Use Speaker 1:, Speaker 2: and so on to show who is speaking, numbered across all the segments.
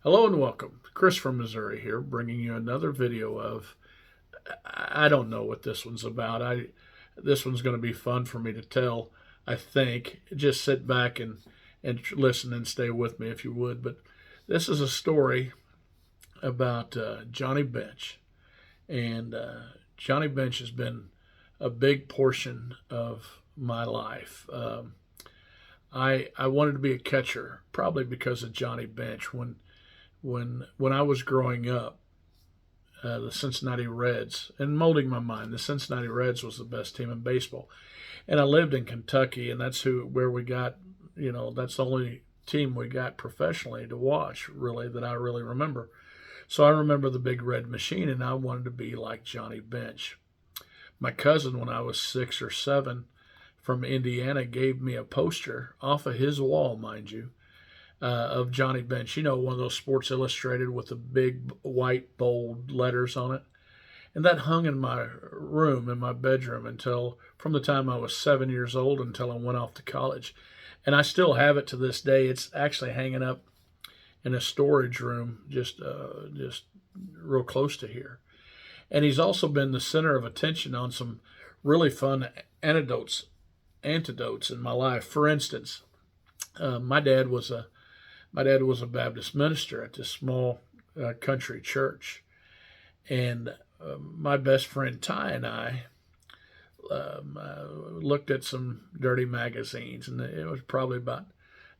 Speaker 1: Hello and welcome. Chris from Missouri here, bringing you another video of. I don't know what this one's about. This one's going to be fun for me to tell. I think. Just sit back and listen and stay with me if you would. But this is a story about Johnny Bench, and Johnny Bench has been a big portion of my life. I wanted to be a catcher probably because of Johnny Bench when I was growing up, the Cincinnati Reds, and molding my mind, the Cincinnati Reds was the best team in baseball. And I lived in Kentucky, and that's where we got, that's the only team we got professionally to watch, really, that I really remember. So I remember the Big Red Machine, and I wanted to be like Johnny Bench. My cousin, when I was 6 or 7, from Indiana, gave me a poster off of his wall, mind you, of Johnny Bench. One of those Sports Illustrated with the big white bold letters on it. And that hung in my room, in my bedroom, until from the time I was 7 years old until I went off to college. And I still have it to this day. It's actually hanging up in a storage room just real close to here. And he's also been the center of attention on some really fun antidotes in my life. For instance, my dad was a Baptist minister at this small country church, and my best friend Ty and I looked at some dirty magazines, and it was probably about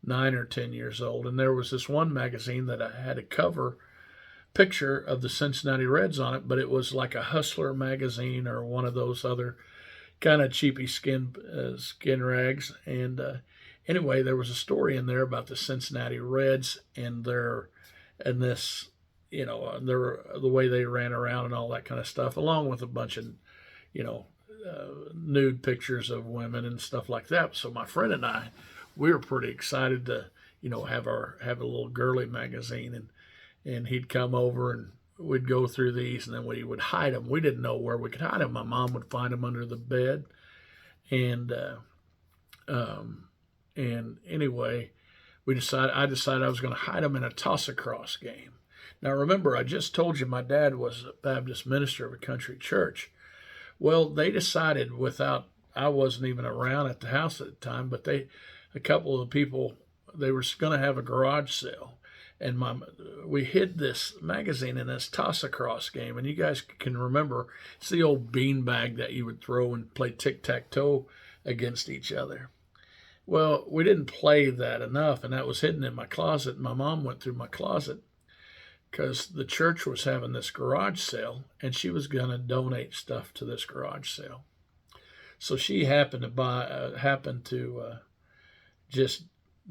Speaker 1: 9 or 10 years old. And there was this one magazine that I had a cover picture of the Cincinnati Reds on it, but it was like a Hustler magazine or one of those other kind of cheapy skin rags. And anyway, there was a story in there about the Cincinnati Reds and this, the way they ran around and all that kind of stuff, along with a bunch of, you know, nude pictures of women and stuff like that. So my friend and I, we were pretty excited to, have a little girly magazine, and he'd come over and we'd go through these, and then we would hide them. We didn't know where we could hide them. My mom would find them under the bed, and anyway, I decided I was going to hide them in a toss-across game. Now remember, I just told you my dad was a Baptist minister of a country church. Well, they decided I wasn't even around at the house at the time, but a couple of the people, they were going to have a garage sale. And we hid this magazine in this toss-across game. And you guys can remember, it's the old beanbag that you would throw and play tic-tac-toe against each other. Well, we didn't play that enough, and that was hidden in my closet. My mom went through my closet because the church was having this garage sale, and she was going to donate stuff to this garage sale. So she happened to just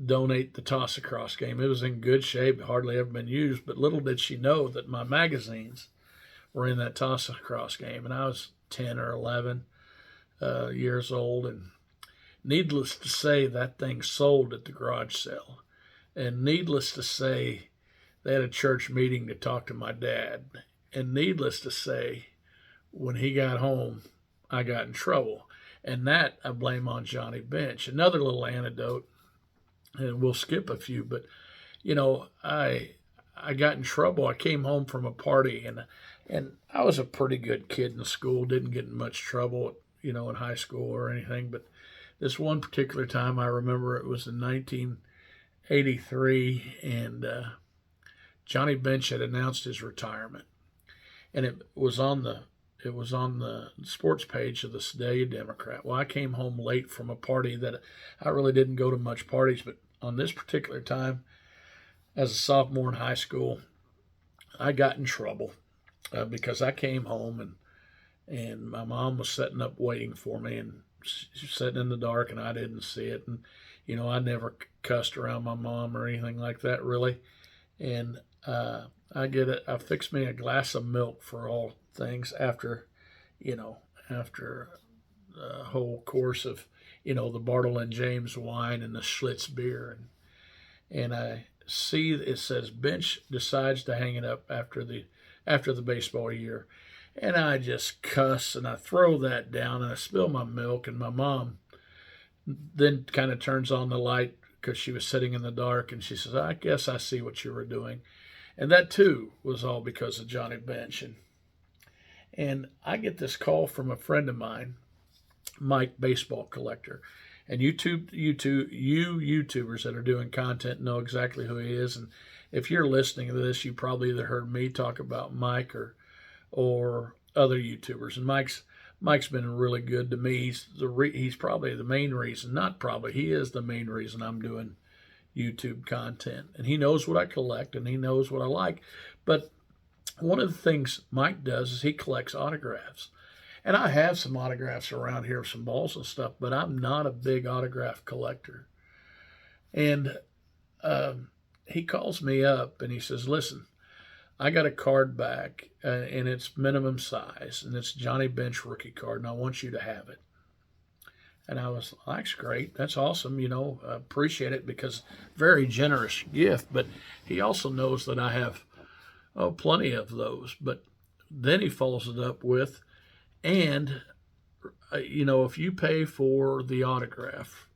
Speaker 1: donate the toss-across game. It was in good shape, hardly ever been used, but little did she know that my magazines were in that toss-across game, and I was 10 or 11 years old, and needless to say, that thing sold at the garage sale. And needless to say, they had a church meeting to talk to my dad. And needless to say, when he got home, I got in trouble. And that I blame on Johnny Bench. Another little anecdote, and we'll skip a few, but I got in trouble. I came home from a party, and I was a pretty good kid in school. Didn't get in much trouble, in high school or anything. But this one particular time, I remember it was in 1983, and Johnny Bench had announced his retirement, and it was on the sports page of the Sedalia Democrat. Well, I came home late from a party that I really didn't go to much parties, but on this particular time, as a sophomore in high school, I got in trouble because I came home and my mom was sitting up waiting for me, and she was sitting in the dark, and I didn't see it. And I never cussed around my mom or anything like that, really. And I fixed me a glass of milk for all things after a whole course of the Bartle and James wine and the Schlitz beer, and I see it says Bench decides to hang it up after the baseball year, and I just cuss and I throw that down and I spill my milk, and my mom then kind of turns on the light because she was sitting in the dark, and she says, "I guess I see what you were doing." And that too was all because of Johnny Bench. And I get this call from a friend of mine, Mike, baseball collector. And you YouTubers that are doing content know exactly who he is. And if you're listening to this, you probably either heard me talk about Mike or other YouTubers. And Mike's been really good to me. He's probably the main reason, not probably, he is the main reason I'm doing YouTube content. And he knows what I collect and he knows what I like. But one of the things Mike does is he collects autographs. And I have some autographs around here, some balls and stuff, but I'm not a big autograph collector. And he calls me up and he says, listen, I got a card back and it's minimum size and it's Johnny Bench rookie card and I want you to have it. And I was, that's great. That's awesome. Appreciate it because very generous gift. But he also knows that I have plenty of those. But then he follows it up with, and, if you pay for the autograph,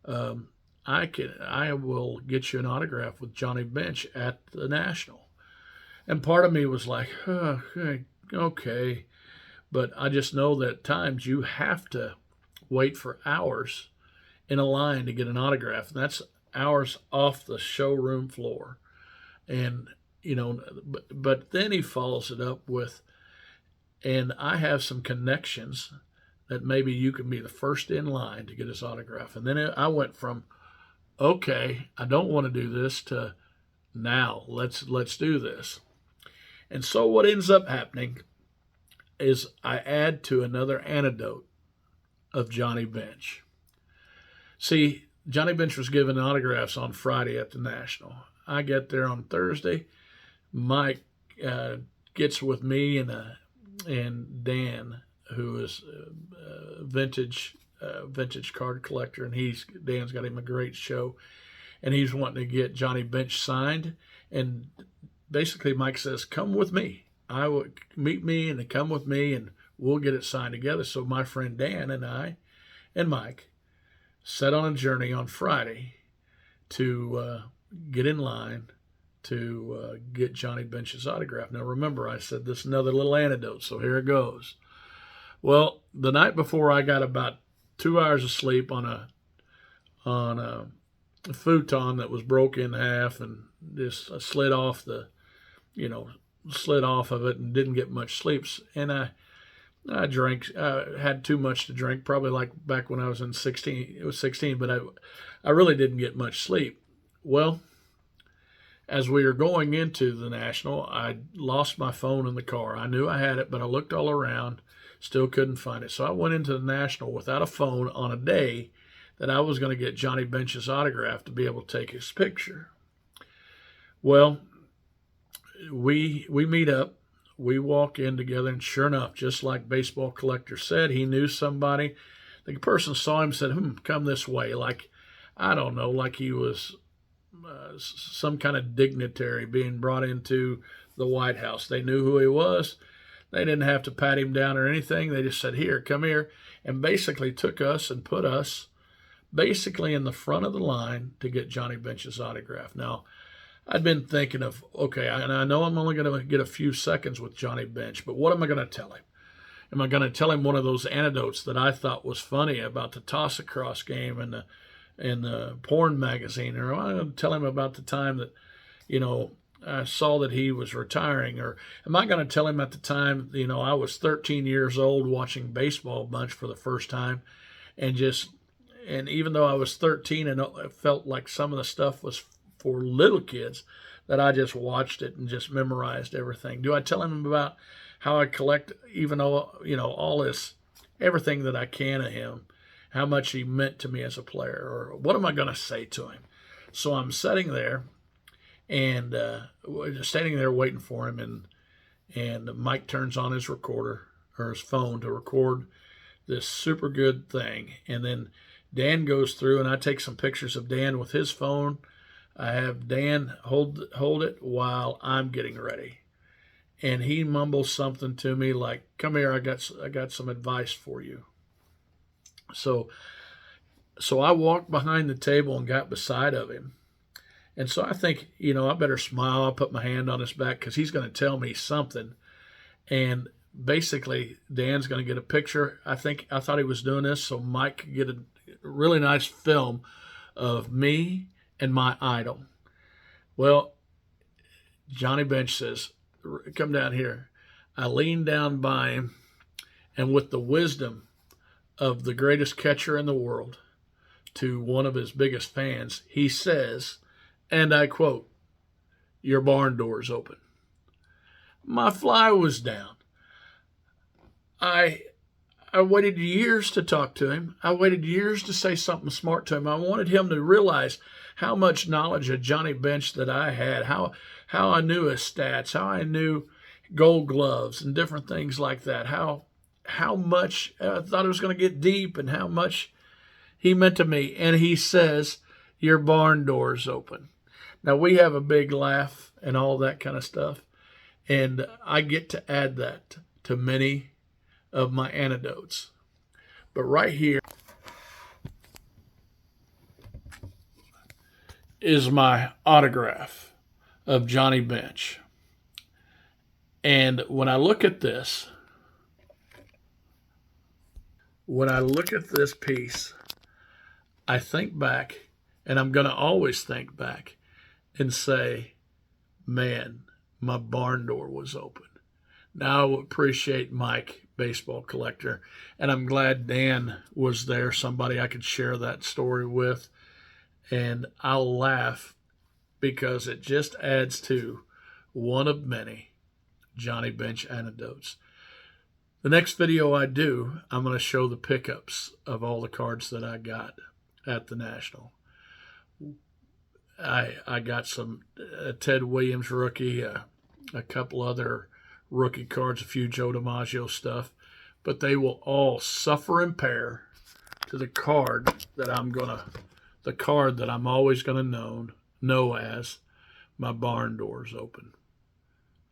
Speaker 1: I will get you an autograph with Johnny Bench at the National. And part of me was like, okay. But I just know that at times you have to wait for hours in a line to get an autograph. And that's hours off the showroom floor. And, but then he follows it up with, and I have some connections that maybe you can be the first in line to get his autograph. And then I went from, okay, I don't want to do this to now let's do this. And so what ends up happening is I add to another anecdote of Johnny Bench. See, Johnny Bench was given autographs on Friday at the National. I get there on Thursday. Mike gets with me and Dan, who is a vintage card collector, and Dan's got him a great show, and he's wanting to get Johnny Bench signed. And basically, Mike says, "Come with me. I will meet me, and come with me, and we'll get it signed together." So my friend Dan and I and Mike set on a journey on Friday to get in line to get Johnny Bench's autograph. Now, remember, I said this is another little anecdote, so here it goes. Well, the night before, I got about 2 hours of sleep on a futon that was broke in half and just slid off of it and didn't get much sleep. And I drank, had too much to drink, probably like back when I was 16, but I really didn't get much sleep. Well, as we were going into the National, I lost my phone in the car. I knew I had it, but I looked all around, still couldn't find it. So I went into the National without a phone on a day that I was going to get Johnny Bench's autograph to be able to take his picture. Well, we meet up. We walk in together, and sure enough, just like Baseball Collector said, he knew somebody. The person saw him and said, come this way. Like, I don't know, like he was some kind of dignitary being brought into the White House. They knew who he was. They didn't have to pat him down or anything. They just said, here, come here, and basically took us and put us basically in the front of the line to get Johnny Bench's autograph. Now, I'd been thinking of, okay, and I know I'm only going to get a few seconds with Johnny Bench, but what am I going to tell him? Am I going to tell him one of those anecdotes that I thought was funny about the toss-across game and the porn magazine? Or am I going to tell him about the time that, I saw that he was retiring? Or am I going to tell him at the time, I was 13 years old watching Baseball Bunch for the first time, and even though I was 13 and it felt like some of the stuff was for little kids, that I just watched it and just memorized everything? Do I tell him about how I collect, even though, all this, everything that I can of him, how much he meant to me as a player? Or what am I going to say to him? So I'm sitting there and standing there waiting for him, and Mike turns on his recorder or his phone to record this super good thing. And then Dan goes through, and I take some pictures of Dan with his phone. I have Dan hold it while I'm getting ready. And he mumbles something to me like, come here, I got some advice for you. So I walked behind the table and got beside of him. And so I think, I better smile. I'll put my hand on his back because he's going to tell me something. And basically, Dan's going to get a picture. I thought he was doing this so Mike could get a really nice film of me and my idol. Well, Johnny Bench says, come down here. I leaned down by him, and with the wisdom of the greatest catcher in the world to one of his biggest fans, he says, and I quote, "Your barn door's open." My fly was down. I waited years to talk to him. I waited years to say something smart to him. I wanted him to realize how much knowledge of Johnny Bench that I had, how I knew his stats, how I knew Gold Gloves and different things like that, how much I thought it was going to get deep and how much he meant to me. And he says, "Your barn door's open." Now, we have a big laugh and all that kind of stuff, and I get to add that to many of my anecdotes. But right here is my autograph of Johnny Bench. And when I look at this piece, I think back, and I'm going to always think back and say, man, my barn door was open. Now I appreciate Mike, baseball collector, and I'm glad Dan was there, somebody I could share that story with. And I'll laugh because it just adds to one of many Johnny Bench anecdotes. The next video I do, I'm going to show the pickups of all the cards that I got at the National. I got some Ted Williams rookie, a couple other rookie cards, a few Joe DiMaggio stuff, but they will all suffer and pair to the card that I'm always going to know as my barn door's open.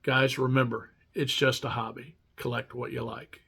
Speaker 1: Guys, remember, it's just a hobby. Collect what you like.